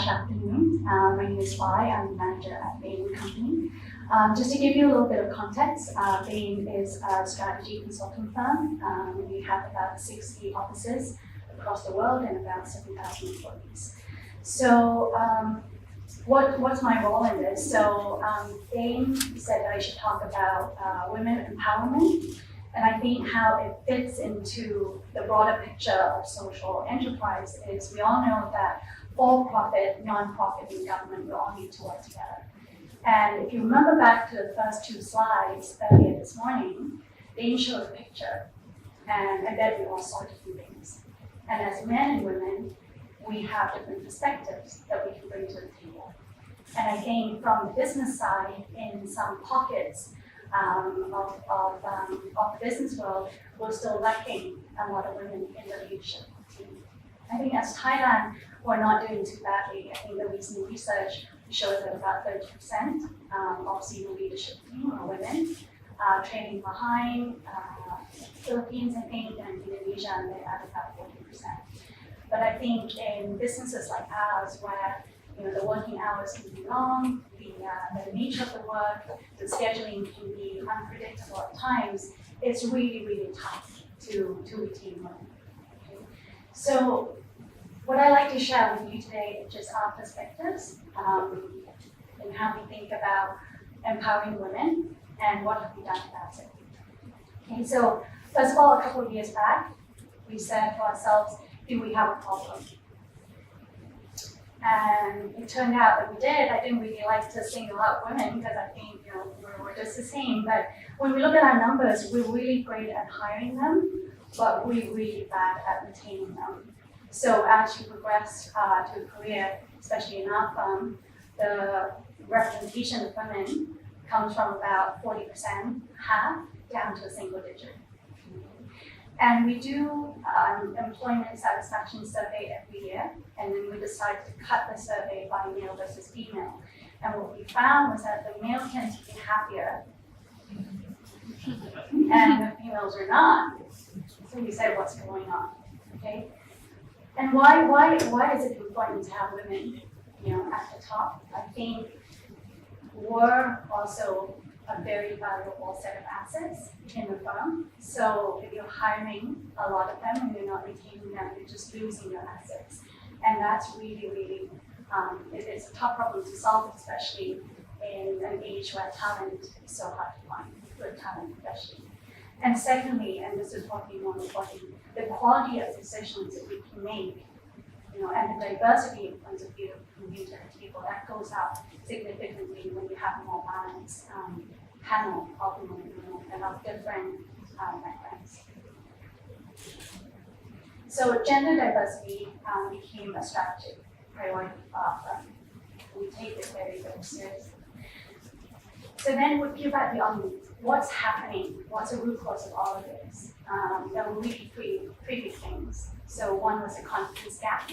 afternoon. My name is Fai. I'm the manager at Bain Company. Just to give you a little bit of context, Bain is a strategy consulting firm. We have about 60 offices across the world and about 7,000 employees. So what's my role in this? So Bain said that I should talk about women empowerment, and I think how it fits into the broader picture of social enterprise is we all know that for-profit, non-profit, and government will all need to work together. And if you remember back to the first two slides earlier this morning, they showed a picture, and I bet we all saw different things. And as men and women, we have different perspectives that we can bring to the table. And I think from the business side, in some pockets of the business world, we're still lacking a lot of women in the leadership team. I think as Thailand, we're not doing too badly. I think the recent research shows that about 30% of senior leadership team are women, trailing behind Philippines, I think, and Indonesia, and they're at about 40%. But I think in businesses like ours, where the working hours can be long, the nature of the work, the scheduling can be unpredictable at times, it's really, really tough to retain women. Okay? So what I'd like to share with you today is just our perspectives and how we think about empowering women and what have we done about it. Okay, so first of all, a couple of years back, we said to ourselves, do we have a problem? And it turned out that we did. I didn't really like to single out women because I think we're just the same. But when we look at our numbers, we're really great at hiring them, but we're really bad at retaining them. So as you progress to a career, especially in our firm, the representation of women comes from about 40%, half, down to a single digit. And we do employment satisfaction survey every year, and then we decided to cut the survey by male versus female. And what we found was that the male tends to be happier, and the females are not. So we said, what's going on? Okay. And why is it important to have women, at the top? I think we're also a very valuable set of assets in the firm. So if you're hiring a lot of them and you're not retaining them, you're just losing your assets. And that's really, really, it's a tough problem to solve, especially in an age where talent is so hard to find, good talent especially. And secondly, and this is probably more important, the quality of decisions that we can make, and the diversity in front of you from you to the table, that goes up significantly when you have a more balanced panel of women and of different backgrounds. So gender diversity became a strategic priority for our firm. We take it very, very seriously. So then we peel back the onion. What's happening? What's the root cause of all of this? There were really three big things. So one was a confidence gap.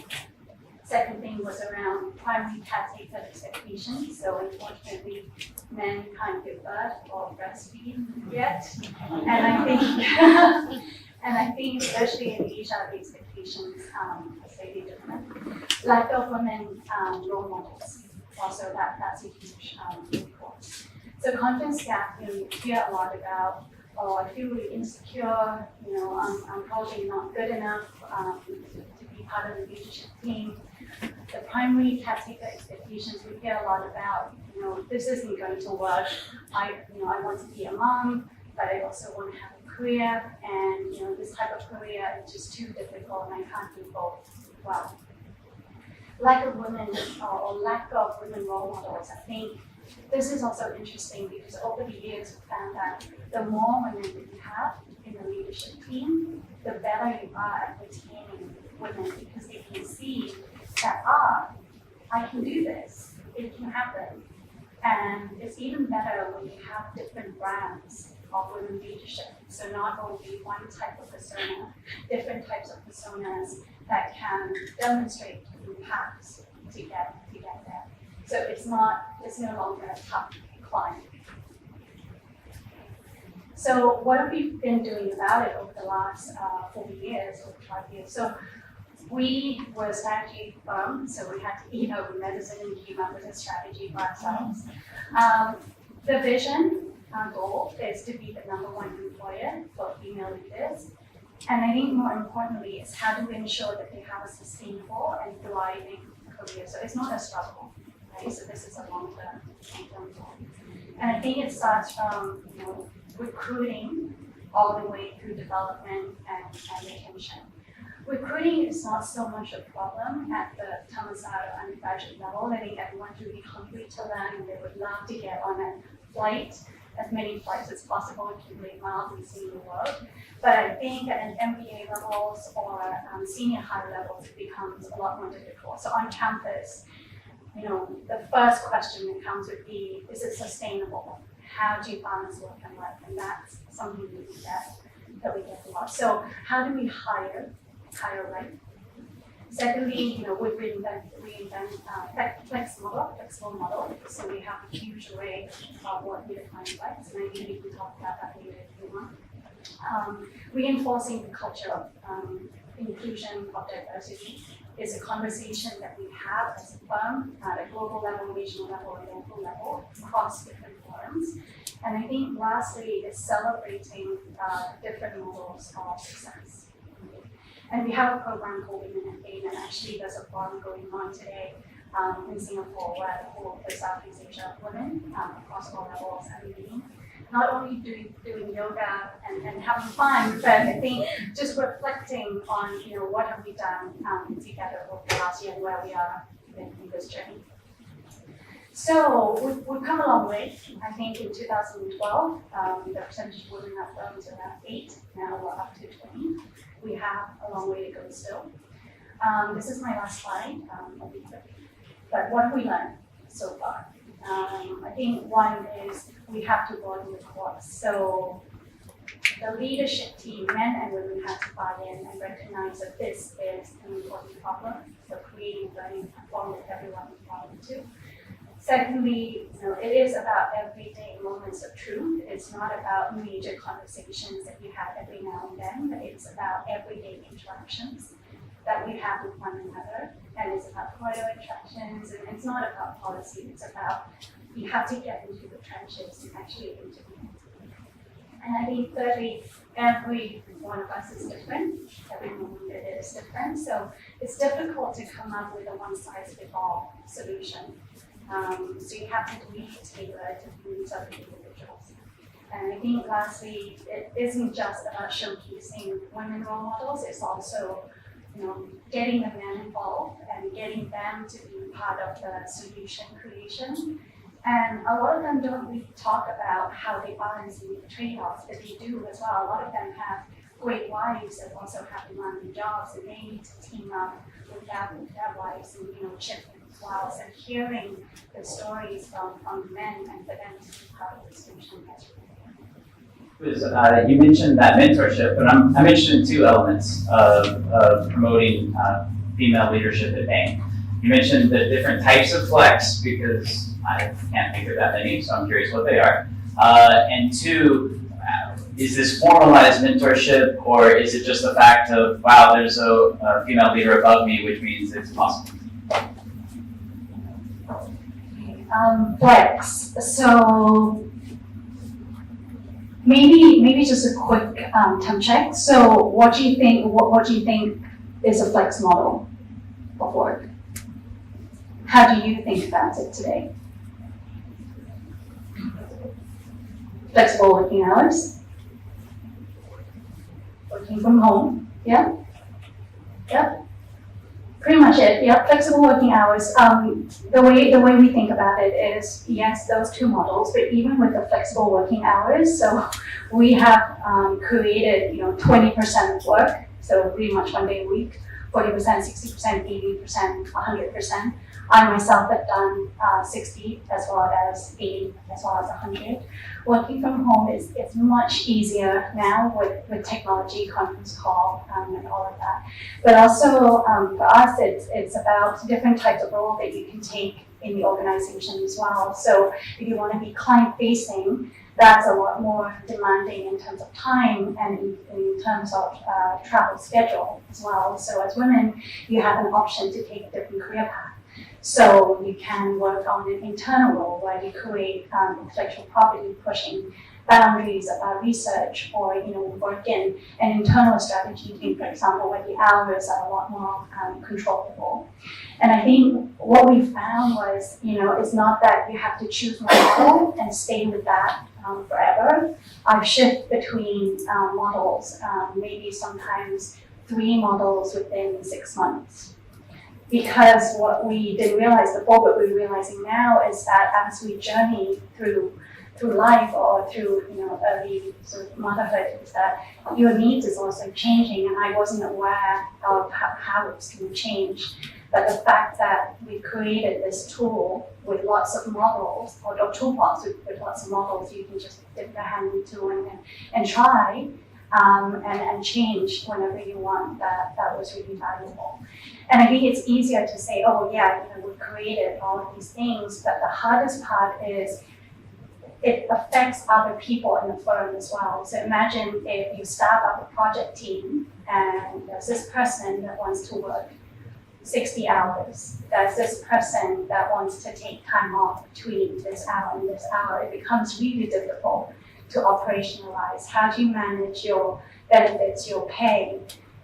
Second thing was around primary caretaker expectations. So unfortunately, men can't give birth or breastfeed yet. And I think especially in Asia, the expectations are slightly different. Lack of women role models. Also, that's a huge root cause. So confidence gap, you hear a lot about, I feel really insecure, I'm probably not good enough to be part of the leadership team. The primary caretaker expectations, we hear a lot about, this isn't going to work. I want to be a mom, but I also want to have a career, and this type of career is just too difficult, and I can't do both well. Lack of women or lack of women role models, I think. This is also interesting because over the years we found that the more women that you have in the leadership team, the better you are at retaining women because they can see that, I can do this, it can happen. And it's even better when you have different brands of women leadership. So not only one type of persona, different types of personas that can demonstrate different paths to get there. So it's no longer a tough climb. So what have we been doing about it over the last 4 years or 5 years? So we were a strategy firm, so we had to eat our medicine and came up with a strategy for ourselves. The vision, our goal is to be the #1 employer for female leaders. And I think more importantly is how do we ensure that they have a sustainable and thriving career. So it's not a struggle, right? So this is a long-term goal. And I think it starts from recruiting all the way through development and retention. Recruiting is not so much a problem at the Thammasat or undergraduate level. I think everyone's really hungry to learn and they would love to get on a flight, as many flights as possible, accumulate miles and see the world. But I think at an MBA levels or senior higher levels, it becomes a lot more difficult. So on campus, the first question that comes would be, is it sustainable? How do you balance work and life? And that's something that we get a lot. So how do we hire right? Secondly, we reinvent flexible model. So we have a huge array of what we define flex, and I think we can talk about that later if you want. Reinforcing the culture of inclusion, of diversity is a conversation that we have as a firm at a global level, regional level, and local level across different forums. And I think lastly is celebrating different models of success. And we have a program called Women at Bain, and actually there's a forum going on today in Singapore where the whole of Southeast Asia women across all levels are meeting. Not only doing yoga and having fun, but I think just reflecting on what have we done together over the last year and where we are in this journey. So we've come a long way. I think in 2012, the percentage of women in our firm was around 8. Now we're up to 20. We have a long way to go still. This is my last slide. But what have we learned so far? I think one is we have to broaden the course. So the leadership team, men and women, have to buy in and recognize that this is an important problem. So creating a learning platform that everyone is bought into. Secondly, it is about everyday moments of truth. It's not about major conversations that you have every now and then, but it's about everyday interactions that we have with one another. And it's about corridor interactions, and it's not about policy. It's about you have to get into the trenches and actually interview. And I think thirdly, every one of us is different. Every moment is different. So it's difficult to come up with a one-size-fits-all solution. So you have to really tailor to the needs of the individuals. And I think lastly, it isn't just about showcasing women role models, it's also getting the men involved and getting them to be part of the solution creation. And a lot of them don't really talk about how they balance the trade-offs, but they do as well. A lot of them have great wives that also have demanding jobs, and they need to team up with their wives and chip in as well. So hearing the stories from men and for them to be part of the solution You mentioned that mentorship, but I'm interested in two elements of promoting female leadership at Bain. You mentioned the different types of flex, because I can't think of that many, so I'm curious what they are. And two, is this formalized mentorship, or is it just the fact of, wow, there's a female leader above me, which means it's possible? Flex. So maybe just a quick temp check. So what do you think is a flex model of work? How do you think about it today? Flexible working hours, working from home, yeah? Yep. Pretty much it, yeah, flexible working hours. The way we think about it is, yes, those two models, but even with the flexible working hours, so we have created 20% work, so pretty much 1 day a week, 40%, 60%, 80%, 100%. I myself have done 60 as well as 80 as well as 100. Working from home is much easier now with technology, conference call, and all of that. But also for us, it's about different types of role that you can take in the organization as well. So if you want to be client facing, that's a lot more demanding in terms of time and in terms of travel schedule as well. So as women, you have an option to take a different career path. So you can work on an internal role where you create intellectual property, pushing boundaries about research, or work in an internal strategy team, for example, where the hours are a lot more controllable. And I think what we found was, it's not that you have to choose one model and stay with that forever. I've shifted between models, maybe sometimes 3 models within 6 months. Because what we didn't realize before, what we're realizing now is that as we journey through life or through early sort of motherhood, is that your needs is also changing, and I wasn't aware of how it's going to change. But the fact that we created this tool with lots of models, or a toolbox with lots of models, you can just dip your hand into and try and change whenever you want. That was really valuable. And I think it's easier to say, oh yeah, we created all of these things, but the hardest part is it affects other people in the firm as well. So imagine if you start up a project team and there's this person that wants to work 60 hours. There's this person that wants to take time off between this hour and this hour. It becomes really difficult to operationalize. How do you manage your benefits, your pay,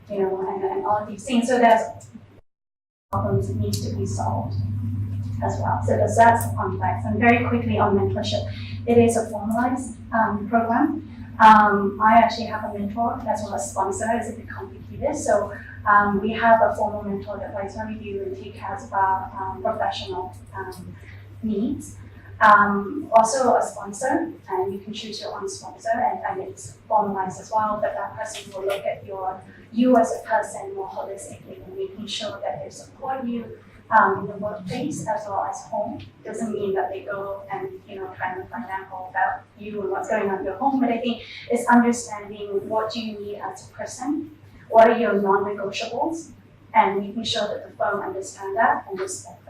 and all of these things. So there's problems that need to be solved as well. So that's complex. And very quickly on mentorship, it is a formalized program. I actually have a mentor as well as sponsor. It's a bit complicated. So we have a formal mentor that writes our review and takes care of our professional needs. Also a sponsor, and you can choose your own sponsor, and it's formalized as well, but that person will look at you as a person more holistically and making sure that they support you in the workplace as well as home. Doesn't mean that they go and try to find out about you and what's going on in your home, but I think it's understanding what do you need as a person, what are your non-negotiables, and making sure that the firm understands that and respect